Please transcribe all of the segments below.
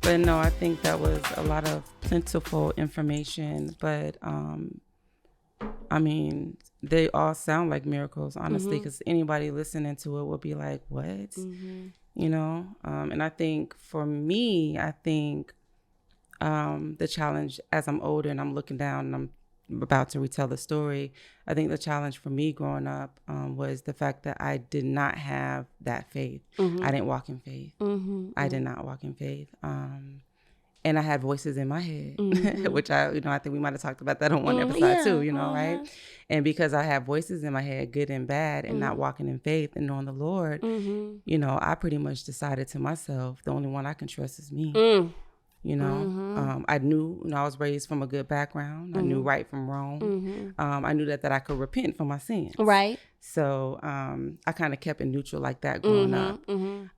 But no, I think that was a lot of plentiful information. But I mean, they all sound like miracles, honestly, because anybody listening to it would be like, what? You know? And I think for me, the challenge as I'm older and I'm looking down and I'm about to retell the story, I think the challenge for me growing up was the fact that I did not have that faith. I didn't walk in faith. I did not walk in faith. And I had voices in my head, which I think we might have talked about that on one episode too, right? And because I had voices in my head, good and bad, and not walking in faith and knowing the Lord, I pretty much decided to myself, the only one I can trust is me. I knew, I was raised from a good background. I knew right from wrong. I knew that I could repent for my sins. Right. So I kind of kept it neutral like that growing up.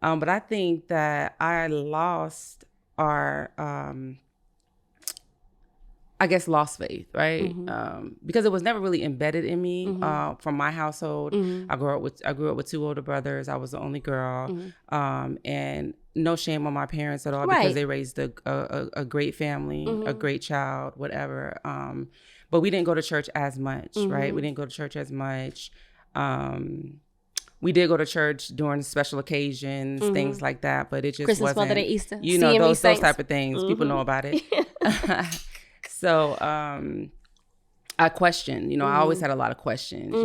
But I think that I lost lost faith, right? Because it was never really embedded in me from my household. I grew up with two older brothers. I was the only girl, and no shame on my parents at all because they raised a great family, a great child, whatever. But we didn't go to church as much, right? We didn't go to church as much. We did go to church during special occasions, things like that, but it just Christmas, wasn't, Mother Day, Easter, those type of things. People know about it. So I questioned, I always had a lot of questions,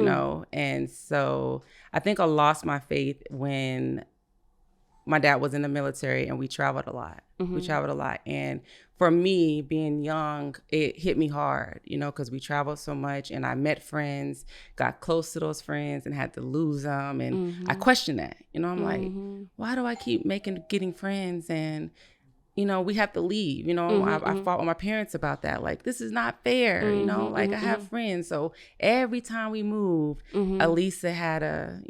and so I think I lost my faith when my dad was in the military and we traveled a lot. And for me, being young, it hit me hard, because we traveled so much and I met friends, got close to those friends and had to lose them. And I questioned that, I'm like, why do I keep getting friends and, we have to leave, I fought with my parents about that. Like, this is not fair, I have friends. So every time we moved, Alisa had a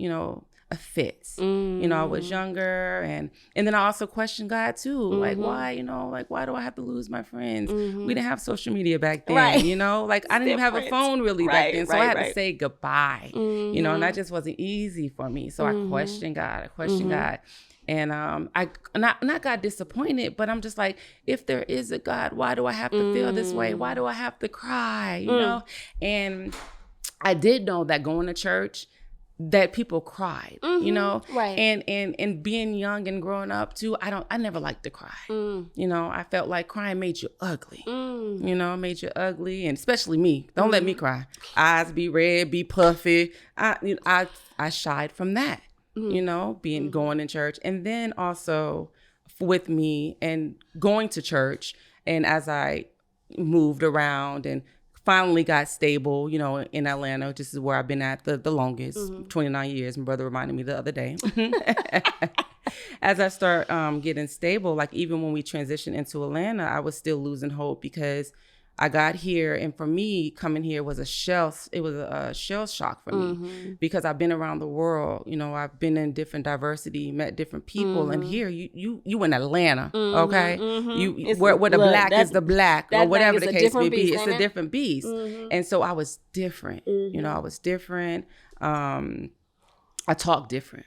fit. I was younger and then I also questioned God too. Like, why, why do I have to lose my friends? We didn't have social media back then, I didn't even have a phone really back then. So I had to say goodbye, and that just wasn't easy for me. So I questioned God. And I not got disappointed, but I'm just like, if there is a God, why do I have to feel this way? Why do I have to cry? And I did know that going to church, that people cried, Right. And being young and growing up too, I never liked to cry. I felt like crying made you ugly, made you ugly. And especially me, don't let me cry. Eyes be red, be puffy. I shied from that, going in church. And then also with me and going to church. And as I moved around and finally got stable, in Atlanta. This is where I've been at the longest, 29 years. My brother reminded me the other day. As I start getting stable, like even when we transitioned into Atlanta, I was still losing hope because I got here, and for me, coming here was a shell shock for me because I've been around the world. I've been in different diversity, met different people, and here you in Atlanta, okay? Where the black is the black, or whatever the case may be. It's a different beast, and so I was different. I was different. I talk different,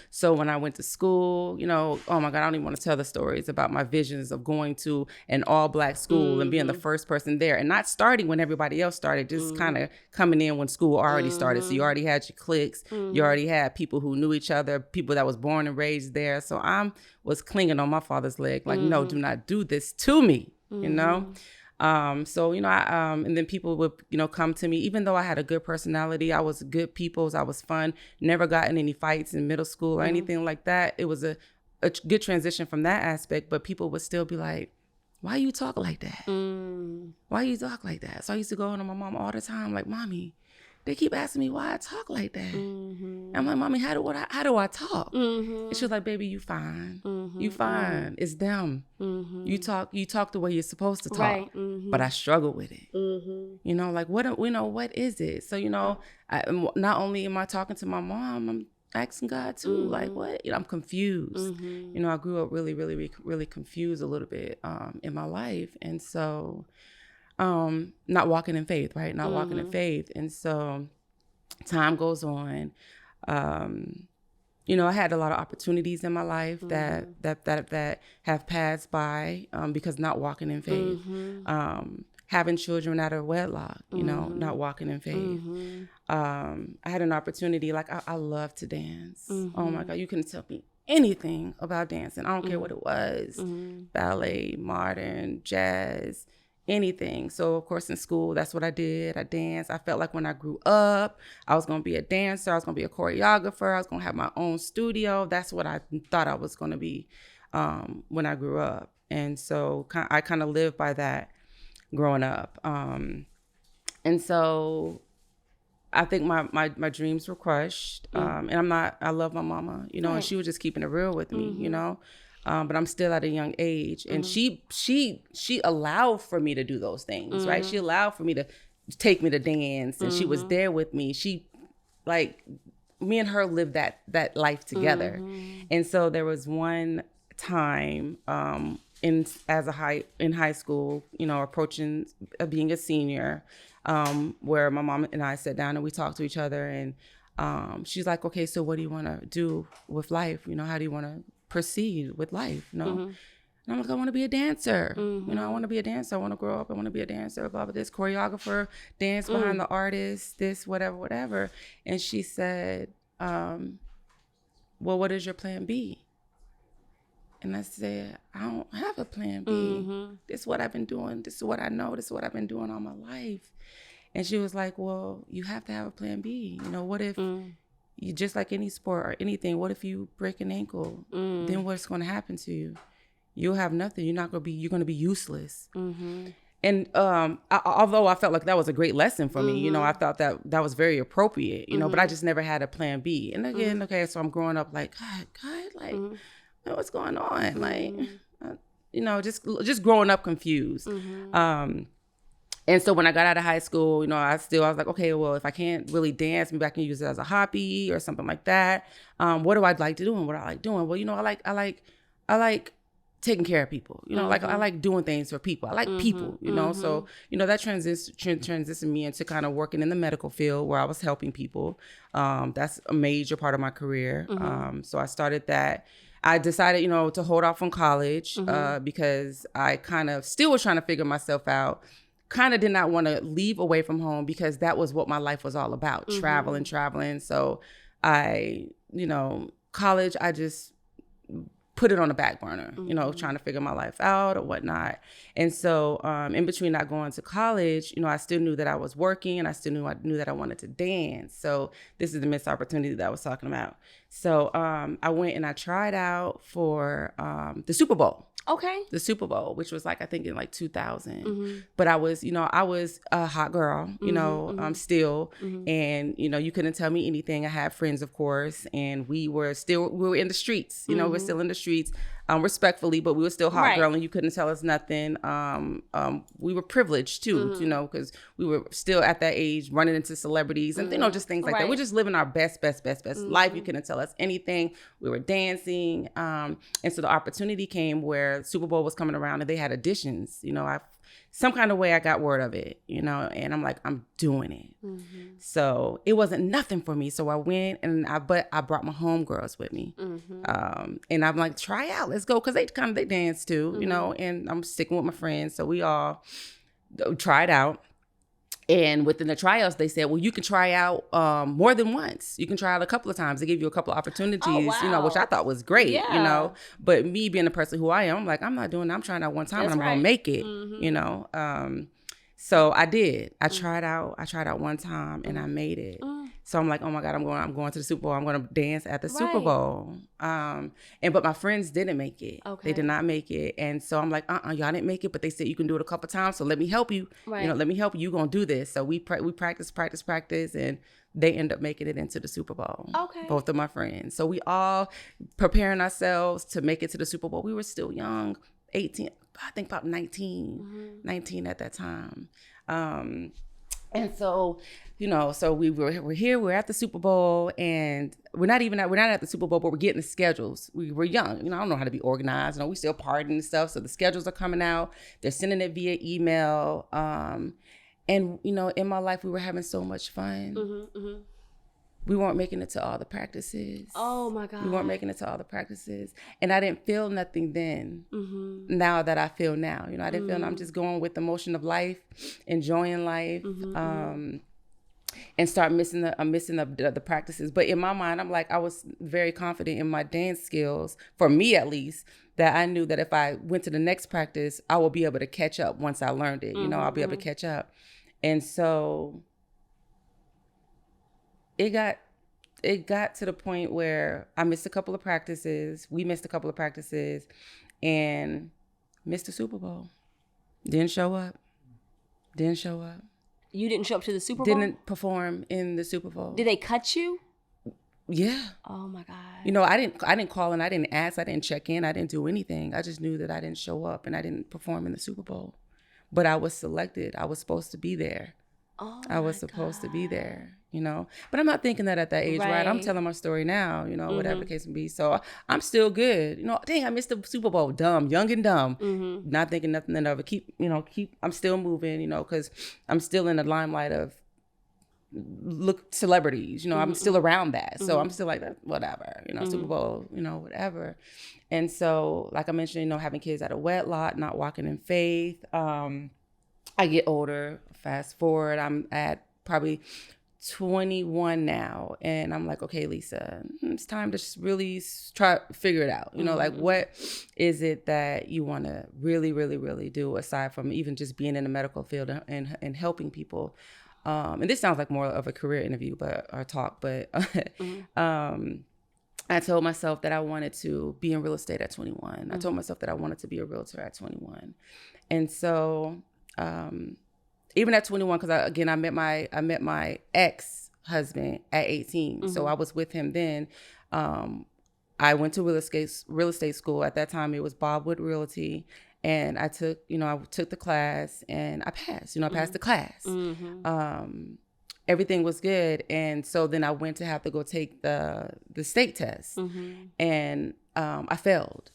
So when I went to school, oh my God, I don't even want to tell the stories about my visions of going to an all black school and being the first person there and not starting when everybody else started, just kind of coming in when school already started. So you already had your cliques, you already had people who knew each other, people that was born and raised there. So I was clinging on my father's leg, like, no, do not do this to me, So, and then people would, come to me, even though I had a good personality, I was good people, I was fun, never got in any fights in middle school or anything like that. It was a good transition from that aspect, but people would still be like, why you talk like that? Why you talk like that? So I used to go to my mom all the time, like, Mommy, they keep asking me why I talk like that. I'm like, Mommy, how do I talk? And she was like, baby, you fine. You fine. It's them. You talk the way you're supposed to talk. Right. But I struggle with it. Like what is it? So, not only am I talking to my mom, I'm asking God too, like what? I'm confused. I grew up really, really, really confused a little bit in my life. And so not walking in faith, right? Not walking in faith. And so time goes on. I had a lot of opportunities in my life that have passed by because not walking in faith. Having children out of wedlock, not walking in faith. I had an opportunity, like I love to dance. Oh my God, you couldn't tell me anything about dancing. I don't care what it was, ballet, modern, jazz, anything. So of course in school, that's what I did. I danced. I felt like when I grew up, I was going to be a dancer. I was going to be a choreographer. I was going to have my own studio. That's what I thought I was going to be when I grew up. And so I kind of lived by that growing up. And so I think my dreams were crushed. And I love my mama, and she was just keeping it real with me, but I'm still at a young age. And she allowed for me to do those things, right? She allowed for me to take me to dance, and she was there with me. Me and her lived that life together. And so there was one time in high school, approaching being a senior, where my mom and I sat down and we talked to each other, and she's like, okay, so what do you want to do with life? How do you want to proceed with life? And I'm like, I want to be a dancer. I want to be a dancer. I want to grow up. I want to be a dancer, blah, blah, this choreographer, dance behind the artist, this, whatever. And she said, well, what is your plan B? And I said, I don't have a plan B. This is what I've been doing. This is what I know. This is what I've been doing all my life. And she was like, well, you have to have a plan B. What if you, just like any sport or anything, what if you break an ankle? Then what's going to happen to you? You'll have nothing. You're going to be useless. And although I felt like that was a great lesson for me, I thought that was very appropriate, but I just never had a plan B. And again, okay, so I'm growing up like, God, like, what's going on? Like, just growing up confused. And so when I got out of high school, I was like, okay, well, if I can't really dance, maybe I can use it as a hobby or something like that. What do I like to do and what I like doing? Well, I like taking care of people, like I like doing things for people. I like people, so, that transitioned me into kind of working in the medical field where I was helping people. That's a major part of my career. So I started that. I decided, to hold off on college because I kind of still was trying to figure myself out. Kind of did not want to leave away from home because that was what my life was all about, traveling. So college, I just put it on the back burner, trying to figure my life out or whatnot. And so in between not going to college, I still knew that I was working, and I still knew that I wanted to dance. So this is the missed opportunity that I was talking about. So I went and I tried out for the Super Bowl. Okay. The Super Bowl, which was like, I think in like 2000. But I was a hot girl, still. And, you couldn't tell me anything. I had friends, of course, and we were in the streets, we're still in the streets, respectfully, but we were still hot girl, and you couldn't tell us nothing. We were privileged too, because we were still at that age running into celebrities and, just things like that. We're just living our best life. You couldn't tell us anything. We were dancing. And so the opportunity came where Super Bowl was coming around and they had auditions. Some kind of way I got word of it, and I'm like, I'm doing it. So it wasn't nothing for me. So I went, and I brought my homegirls with me. And I'm like, try out, let's go. Cause they dance too, and I'm sticking with my friends. So we all tried out. And within the tryouts, they said, well, you can try out more than once. You can try out a couple of times. They give you a couple of opportunities, which I thought was great, But me being the person who I am, I'm like, I'm not doing that. I'm trying out one time and I'm going to make it, So I did. I tried out one time and I made it. So I'm like, oh my God, I'm going to the Super Bowl. I'm going to dance at the Super Bowl. But my friends didn't make it. Okay. They did not make it. And so I'm like, y'all didn't make it, but they said you can do it a couple times. So let me help you. Right. Let me help you. You're going to do this. So we practice, and they end up making it into the Super Bowl. Okay. Both of my friends. So we all preparing ourselves to make it to the Super Bowl. We were still young, 18, I think about 19 at that time. And so, so we're here, we're at the Super Bowl, and we're not at the Super Bowl, but we're getting the schedules. We're young, I don't know how to be organized. We still partying and stuff. So the schedules are coming out. They're sending it via email. And, in my life, we were having so much fun. we weren't making it to all the practices. Oh my God. We weren't making it to all the practices. And I didn't feel nothing then, now that I feel now. You know, I didn't feel, I'm just going with the motion of life, enjoying life, and start missing the practices. But in my mind, I'm like, I was very confident in my dance skills, for me at least, that I knew that if I went to the next practice, I will be able to catch up once I learned it. You know, I'll be able to catch up. And so it got to the point where I missed a couple of practices. We missed a couple of practices and missed the Super Bowl. Didn't show up. You didn't show up to the Super Bowl? Didn't perform in the Super Bowl. Did they cut you? Yeah. Oh my God. You know, I didn't call and I didn't ask. I didn't check in. I didn't do anything. I just knew that I didn't show up and I didn't perform in the Super Bowl. But I was selected. I was supposed to be there. Oh, I was supposed to be there, you know. But I'm not thinking that at that age, right? I'm telling my story now, you know, whatever the case may be. So I'm still good. You know, dang, I missed the Super Bowl. Dumb, young and dumb. Not thinking nothing of it. I'm still moving, you know, because I'm still in the limelight of celebrities, you know, I'm still around that. So I'm still like, whatever, you know, Super Bowl, you know, whatever. And so, like I mentioned, you know, having kids out of wedlock, not walking in faith. I get older, fast forward, I'm at probably 21 now. And I'm like, okay, Lisa, it's time to really try to figure it out. You know, like what is it that you want to really, really, really do aside from even just being in the medical field and helping people? And this sounds like more of a career interview, or talk, but I told myself that I wanted to be in real estate at 21. I told myself that I wanted to be a realtor at 21. And so even at 21, because I met my ex-husband at 18. So I was with him then. I went to real estate school. At that time, it was Bob Wood Realty. And I took the class and I passed, I passed the class. Everything was good. And so then I went to have to go take the state test. And I failed.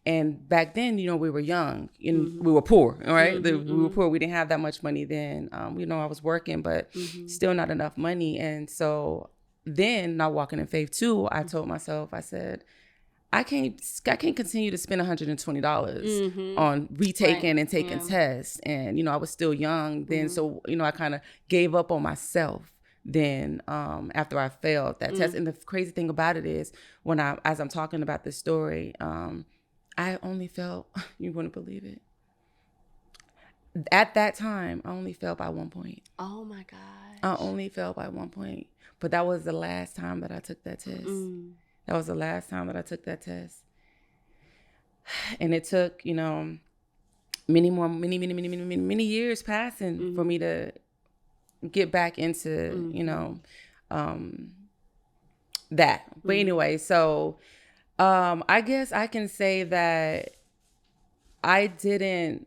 And back then, we were young and we were poor, right? We were poor. We didn't have that much money then. I was working, but still not enough money. And so then, not walking in faith too, I told myself, I said, I can't continue to spend $120 on retaking and taking tests. And, I was still young then. So, I kind of gave up on myself then after I failed that test. And the crazy thing about it is as I'm talking about this story, I only felt, you wouldn't believe it. At that time, I only failed by 1 point. Oh my gosh. I only failed by 1 point. But that was the last time that I took that test. That was the last time that I took that test. And it took, many years passing for me to get back into, that. But anyway, so I guess I can say that I didn't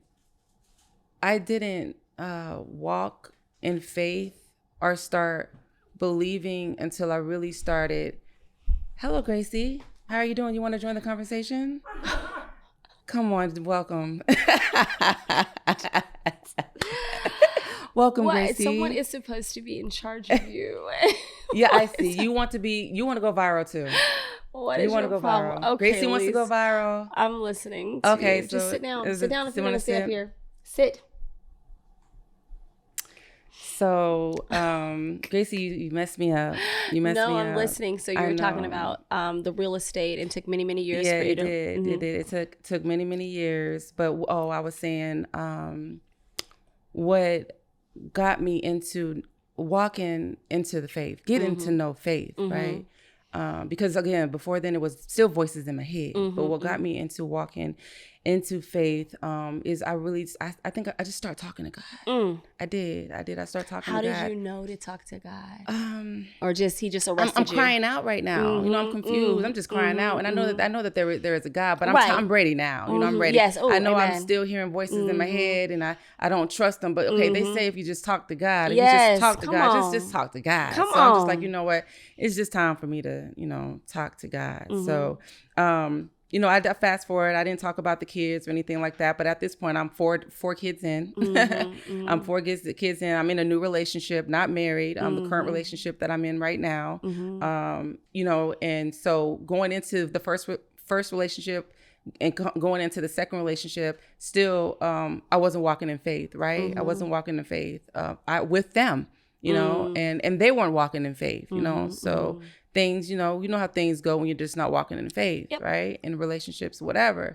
walk in faith or start believing until I really started. Hello, Gracie. How are you doing? You want to join the conversation? Come on, welcome. Welcome, Gracie. Someone is supposed to be in charge of you. Yeah, I see. You want to go viral too. What is your problem? Viral. Okay, Gracie wants to go viral. I'm listening. Okay, so just sit down. Sit down if you want to sit up here. Sit. So, Gracie, you messed me up. No, I'm listening. So you were talking about the real estate and took many, many years for you to... Yeah, it did. It took many, many years. But, I was saying what got me into walking into the faith, getting to know faith, right? Because, again, before then, it was still voices in my head. But what got me into walking into faith is I think I just started talking to God. I did. I started talking to God. How did you know to talk to God? Or he just arrested I'm crying out right now. I'm confused. I'm just crying out. And I know that there is a God, but I'm ready now. I'm ready. Yes. Ooh, I know amen. I'm still hearing voices in my head and I don't trust them. But okay, they say if you just talk to God, if you just talk to God, just talk to God. So I'm just like, you know what? It's just time for me to, talk to God. So you know, I fast forward. I didn't talk about the kids or anything like that. But at this point, I'm four kids in. I'm 4 kids in. I'm in a new relationship, not married. The current relationship that I'm in right now. You know, and so going into the first relationship and going into the second relationship, still, I wasn't walking in faith, right? I wasn't walking in faith with them, you know, and they weren't walking in faith, you know. So things, you know how things go when you're just not walking in faith, right? In relationships, whatever.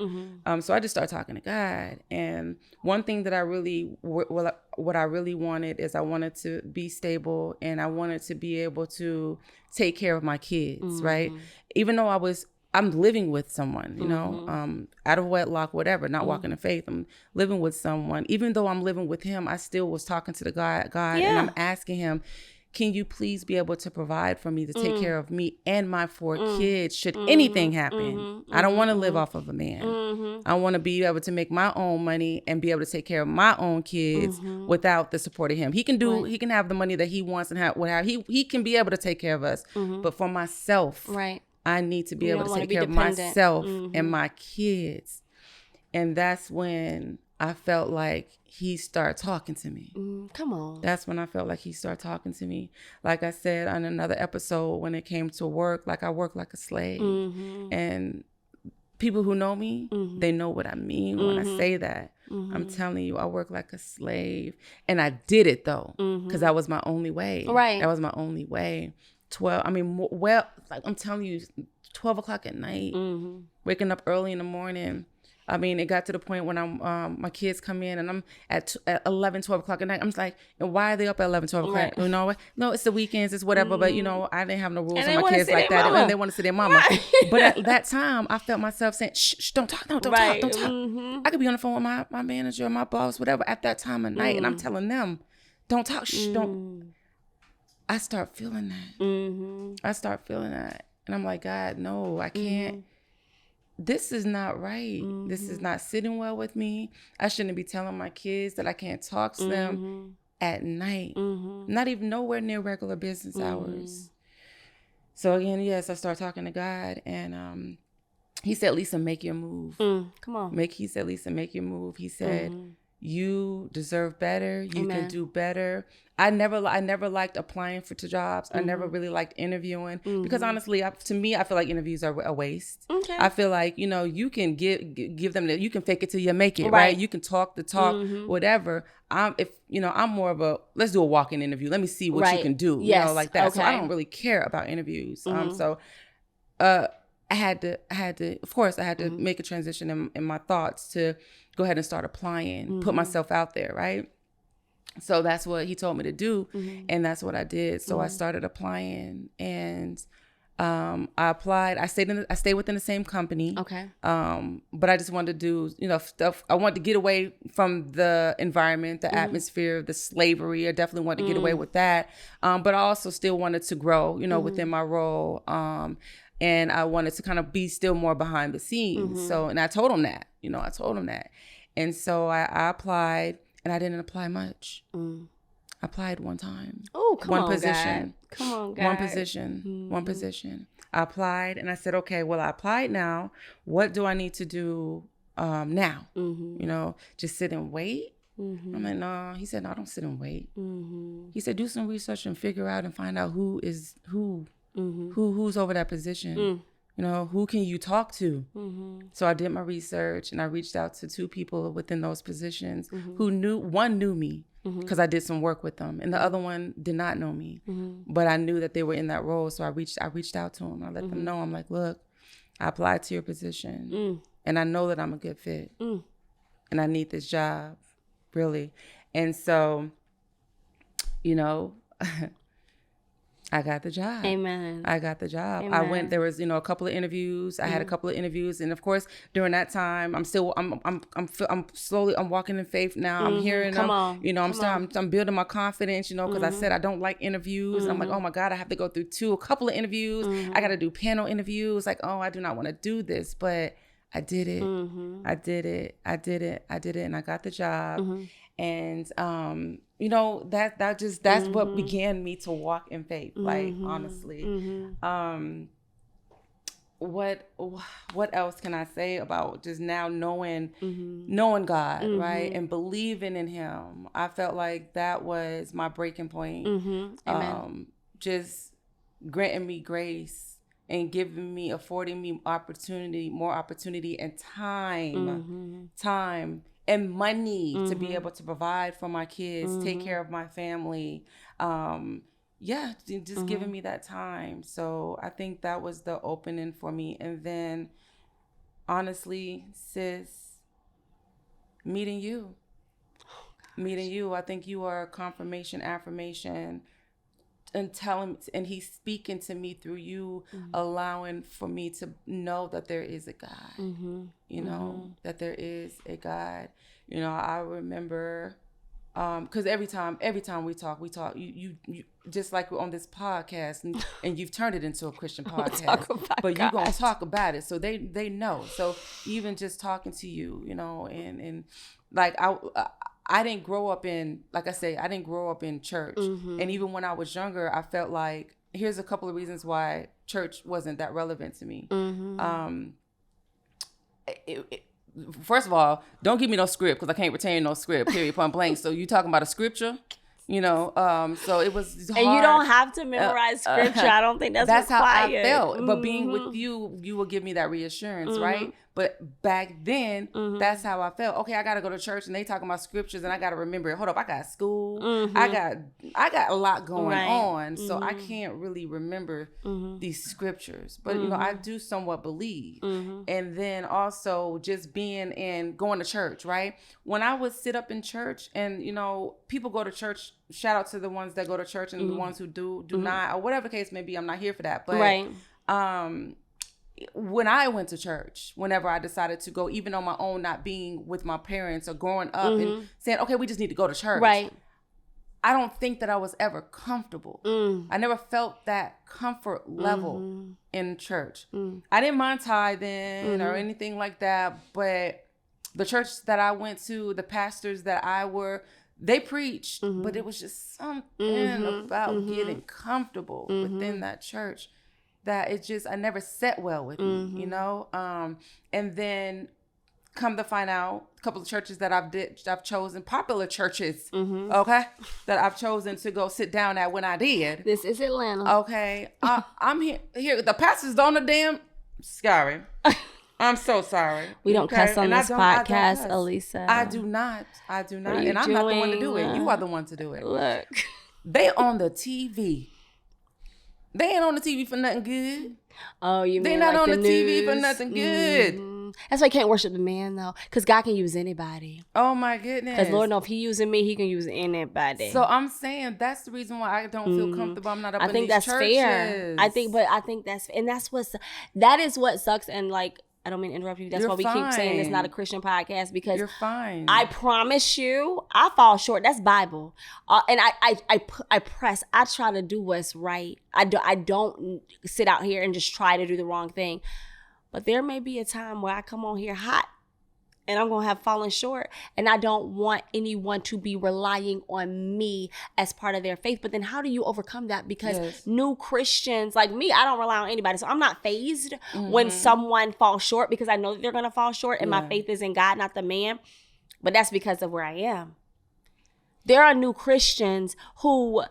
So I just started talking to God. And one thing that I really, what I really wanted is I wanted to be stable, and I wanted to be able to take care of my kids, right? Even though I'm living with someone, you know, out of wedlock, whatever, not walking in faith. I'm living with someone. Even though I'm living with him, I still was talking to the God, and I'm asking him, can you please be able to provide for me to take care of me and my 4 kids should anything happen? I don't want to live off of a man. I want to be able to make my own money and be able to take care of my own kids without the support of him. He can he can have the money that he wants and have whatever. He can be able to take care of us. But for myself, I need to be able to take care of myself and my kids. And that's when I felt like he started talking to me. Come on. That's when I felt like he started talking to me. Like I said on another episode, when it came to work, like I work like a slave. And people who know me, they know what I mean when I say that. I'm telling you, I work like a slave. And I did it though, because that was my only way. Right. That was my only way. Like I'm telling you, 12 o'clock at night, waking up early in the morning. I mean, it got to the point when my kids come in and I'm at 11, 12 o'clock at night. I'm just like, and why are they up at 11, 12 o'clock? You know, no, it's the weekends, it's whatever. But, you know, I didn't have no rules on my kids like that. And they want to see their mama. Right. But at that time, I felt myself saying, shh, don't talk, don't talk. I could be on the phone with my manager, my boss, whatever, at that time of night. And I'm telling them, don't talk, shh, don't. I start feeling that. I start feeling that. And I'm like, God, no, I can't. This is not right. This is not sitting well with me. I shouldn't be telling my kids that I can't talk to them at night. Not even nowhere near regular business hours. So again, yes, I started talking to God, and he said, Lisa, make your move. Come on. He said, Lisa, make your move. He said, you deserve better. You can do better. I never liked applying to jobs. I never really liked interviewing because honestly, to me, I feel like interviews are a waste. Okay. I feel like, you know, you can give them you can fake it till you make it, right? You can talk the talk, whatever. I'm more of a, let's do a walk-in interview. Let me see what you can do, you know, like that. Okay. So I don't really care about interviews. I had to, of course, I had to make a transition in my thoughts to go ahead and start applying, put myself out there, right? So that's what he told me to do, and that's what I did. So I started applying, and I applied. I stayed within the same company. Okay. But I just wanted to do, you know, stuff. I wanted to get away from the environment, the atmosphere, the slavery. I definitely wanted to get away with that. But I also still wanted to grow, you know, within my role. And I wanted to kind of be still more behind the scenes. So, and I told him that, you know, And so I applied, and I didn't apply much. I applied one time. Oh, come on, position. God. Come on, God. One position. I applied, and I said, okay, well, I applied now. What do I need to do now? You know, just sit and wait? I'm like, no. He said, no, don't sit and wait. He said, do some research and figure out and find out who's over that position. You know, who can you talk to? So I did my research, and I reached out to 2 people within those positions one knew me because I did some work with them, and the other one did not know me, but I knew that they were in that role. So I reached out to them. I let them know. I'm like, look, I applied to your position, and I know that I'm a good fit, and I need this job, really. And so, you know, I got the job. Amen. I got the job. Amen. I went, there was, you know, a couple of interviews. I had a couple of interviews. And of course, during that time, I'm slowly walking in faith now. I'm hearing them, you know, I'm building my confidence, you know, because I said I don't like interviews. I'm like, oh my God, I have to go through a couple of interviews. I got to do panel interviews. Like, oh, I do not want to do this, but I did it. I did it. And I got the job. And, you know, that's what began me to walk in faith. Like, honestly, what else can I say about just now knowing God, right? And believing in him. I felt like that was my breaking point. Amen. Just granting me grace and affording me more opportunity and time and money to be able to provide for my kids, take care of my family. Just giving me that time. So I think that was the opening for me. And then, honestly, sis, meeting you. I think you are a confirmation, affirmation, and he's speaking to me through you, allowing for me to know that there is a God. You know, that there is a God. You know, I remember. Because every time we talk, you just like we're on this podcast, and you've turned it into a Christian podcast, but you're gonna talk about it, so they know. So even just talking to you, you know, and like I didn't grow up in, like I say, I didn't grow up in church, and even when I was younger, I felt like here's a couple of reasons why church wasn't that relevant to me. First of all, don't give me no script because I can't retain no script, period, point blank. So you talking about a scripture, you know? So it was hard. And you don't have to memorize scripture. I don't think that's how required. I felt. But being with you will give me that reassurance, right? But back then, that's how I felt. Okay, I got to go to church and they talking about scriptures and I got to remember it. Hold up, I got school. I got a lot going on. So I can't really remember these scriptures. But, you know, I do somewhat believe. And then also just going to church, right? When I would sit up in church and, you know, people go to church, shout out to the ones that go to church and the ones who do not, or whatever case may be, I'm not here for that. But when I went to church, whenever I decided to go, even on my own, not being with my parents or growing up and saying, okay, we just need to go to church. Right. I don't think that I was ever comfortable. I never felt that comfort level in church. I didn't mind tithing or anything like that, but the church that I went to, the pastors that they preached, but it was just something about getting comfortable within that church that I never sat well with me, you know? And then come to find out, a couple of churches that I've chosen, popular churches, okay, that I've chosen to go sit down at when I did. This is Atlanta. Okay. I'm here. The pastor's on the damn, sorry. I'm so sorry. We don't cuss on this podcast, Alisa. I do not. And I'm not the one to do it. You are the one to do it. Look. They on the TV. They ain't on the TV for nothing good. Oh, you mean they not like on the news? TV for nothing good. That's why you can't worship the man, though. Because God can use anybody. Oh, my goodness. Because Lord knows if he using me, he can use anybody. So I'm saying that's the reason why I don't feel comfortable. I'm not up in these churches. I think that's fair. That is what sucks. And like, I don't mean to interrupt you. That's why we keep saying it's not a Christian podcast, because you're fine. I promise you, I fall short. That's Bible. And I press. I try to do what's right. I don't sit out here and just try to do the wrong thing. But there may be a time where I come on here hot and I'm going to have fallen short. And I don't want anyone to be relying on me as part of their faith. But then how do you overcome that? Because new Christians like me, I don't rely on anybody. So I'm not fazed when someone falls short, because I know that they're going to fall short and my faith is in God, not the man. But that's because of where I am. There are new Christians who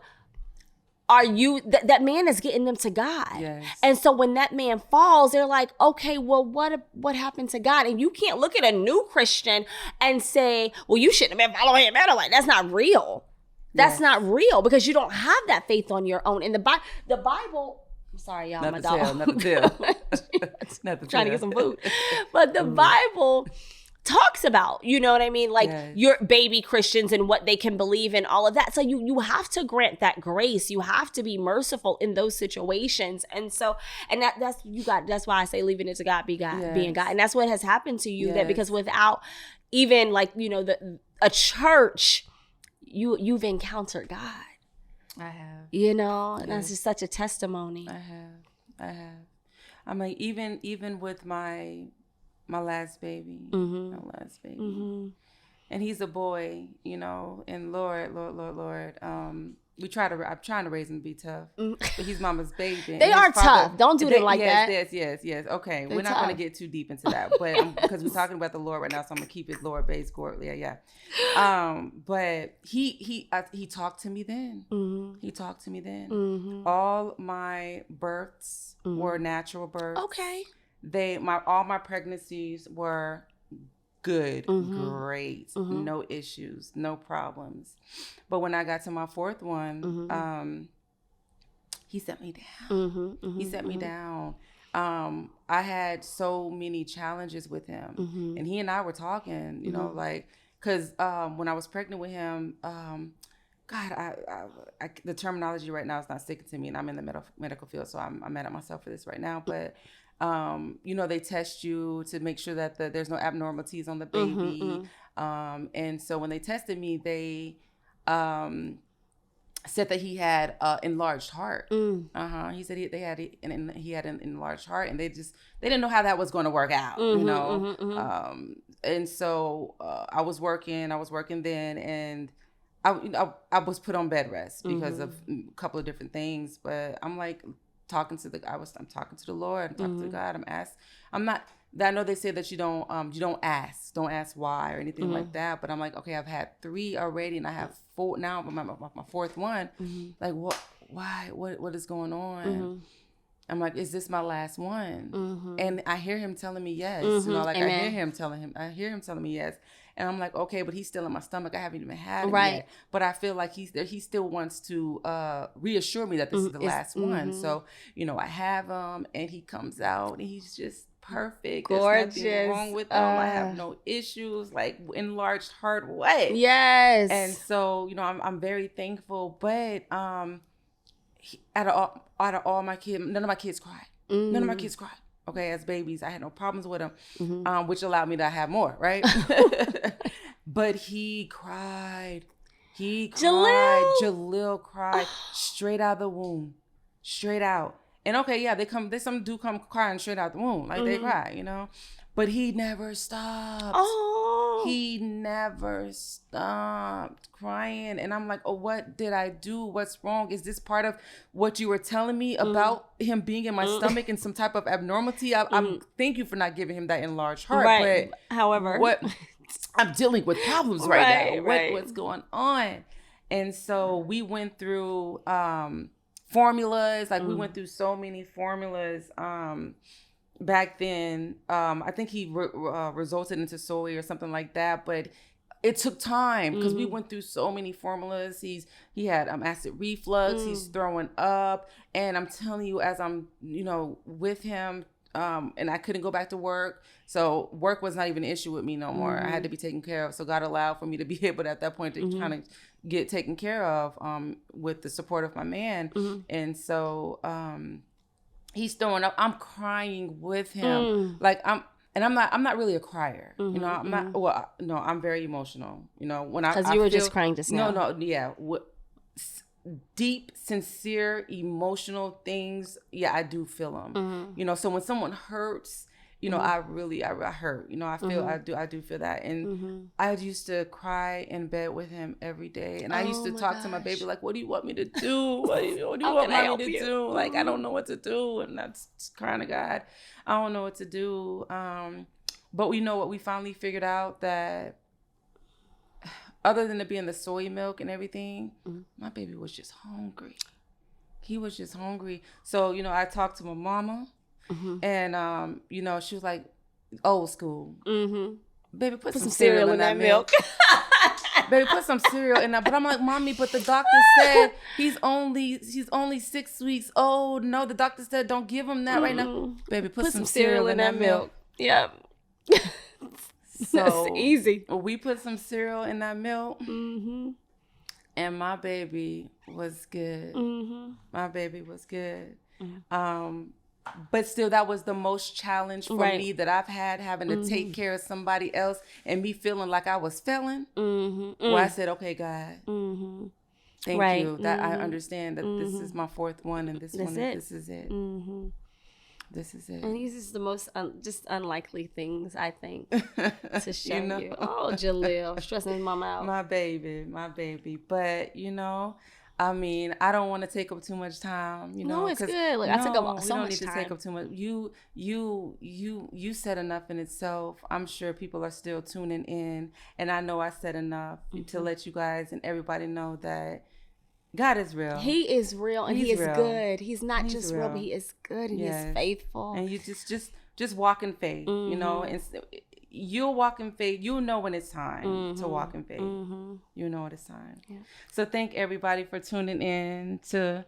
that man is getting them to God. Yes. And so when that man falls, they're like, okay, well, what happened to God? And you can't look at a new Christian and say, well, you shouldn't have been following him. Like, that's not real. That's not real, because you don't have that faith on your own. And the Bible, I'm sorry, y'all, my dog. Not the trying to get some food. But the Bible talks about, you know what I mean? Like your baby Christians and what they can believe in, all of that. So you have to grant that grace. You have to be merciful in those situations. And so, and that's why I say leaving it to God, being God. And that's what has happened to you, that because without even like, you know, a church, you've encountered God. I have. You know, and that's just such a testimony. I have. I mean, even with my last baby, and he's a boy, you know, and Lord, I'm trying to raise him to be tough. But he's mama's baby. They are tough. Don't do them like that. Yes. Okay. They're We're not tough. going to get too deep into that. But because we're talking about the Lord right now, so I'm going to keep it Lord-based. Yeah. But he talked to me then. Mm-hmm. He talked to me then. Mm-hmm. All my births were natural births. Okay. All my pregnancies were good, great, no issues, no problems. But when I got to my fourth one, he set me down. He set me down. I had so many challenges with him, and he and I were talking, you know, like, because when I was pregnant with him, God, the terminology right now is not sticking to me, and I'm in the medical field, so I'm mad at myself for this right now, but you know, they test you to make sure that there's no abnormalities on the baby. And so when they tested me, they said that he had enlarged heart. He said he had an enlarged heart, and they didn't know how that was going to work out, you know. And so I was working then, and I was put on bed rest because of a couple of different things, but I'm like, I'm talking to the Lord, I'm talking to God. I know they say that you don't ask why or anything like that, but I'm like, okay, I've had 3 already, and I have 4 now. My fourth one. Like, what is going on? I'm like, is this my last one? And I hear him telling me yes. You know, like Amen. I hear him telling me yes. And I'm like, okay, but he's still in my stomach. I haven't even had him yet. But I feel like he still wants to reassure me that this is the last one. So, you know, I have him, and he comes out, and he's just perfect. Gorgeous. There's nothing wrong with him. I have no issues, like enlarged heart way. Yes. And so, you know, I'm very thankful. But out of all my kids, none of my kids cried. None of my kids cried. Okay, as babies, I had no problems with him, which allowed me to have more, right? But he cried. Jalil cried straight out of the womb, straight out. And okay, yeah, some do come crying straight out the womb, like they cry, you know. But he never stopped. Oh. He never stopped crying. And I'm like, oh, what did I do? What's wrong? Is this part of what you were telling me about him being in my stomach and some type of abnormality? I'm thank you for not giving him that enlarged heart. Right. But however, what I'm dealing with problems right now. Right. What's going on? And so we went through formulas. Like we went through so many formulas. Back then, I think he resulted into soy or something like that, but it took time because we went through so many formulas. He had acid reflux. He's throwing up, and I'm telling you, as I'm with him, and I couldn't go back to work, so work was not even an issue with me no more. I had to be taken care of, so God allowed for me to be able at that point to kind of get taken care of with the support of my man, and so. He's throwing up. I'm crying with him. Like I'm not really a crier. You know, I'm not. Well, no, I'm very emotional. You know, when because you were just crying just now. No, yeah. Deep, sincere, emotional things. Yeah, I do feel them. You know, so when someone hurts, you know, I hurt. You know, I feel I do feel that, and I used to cry in bed with him every day, and I used to talk to my baby like, "What do you want me to do? What do you want me to do? Like, I don't know what to do," and that's crying to God. I don't know what to do. But we know what we finally figured out that other than it being the soy milk and everything, my baby was just hungry. He was just hungry. So you know, I talked to my mama. And you know, she was like, old school. Baby, put some cereal in that milk. Baby, put some cereal in that. But I'm like, Mommy, but the doctor said he's only 6 weeks old. No, the doctor said don't give him that right now. Baby, put some cereal in that milk. Yep. So that's easy. We put some cereal in that milk. And my baby was good. My baby was good. But still, that was the most challenge for me that I've had, having to take care of somebody else and me feeling like I was failing. Well, I said, okay, God, thank you. That I understand that this is my fourth one, and this is it. This is it. And these are the most just unlikely things, I think, to show you. Oh, Jalil, stressing his mama out. My baby. But, you know, I mean, I don't want to take up too much time, you know. No, it's good. Like, I took up so much time. You don't need to take up too much. You said enough in itself. I'm sure people are still tuning in, and I know I said enough to let you guys and everybody know that God is real. He is real, and He is real. Good. He's not just real, but He is good, and He is faithful. And you just walk in faith, you know, and you'll walk in faith. You'll know when it's time to walk in faith. You know when it's time. Yeah. So thank everybody for tuning in to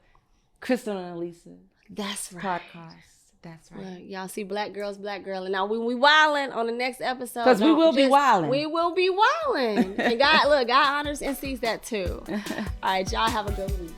Crystal and Alisa. That's right. Podcast. That's right. Look, y'all see Black Girls, Black Girl. And now when we wildin' on the next episode. Because we will be wildin'. We will be wildin'. And God honors and sees that too. All right, y'all have a good week.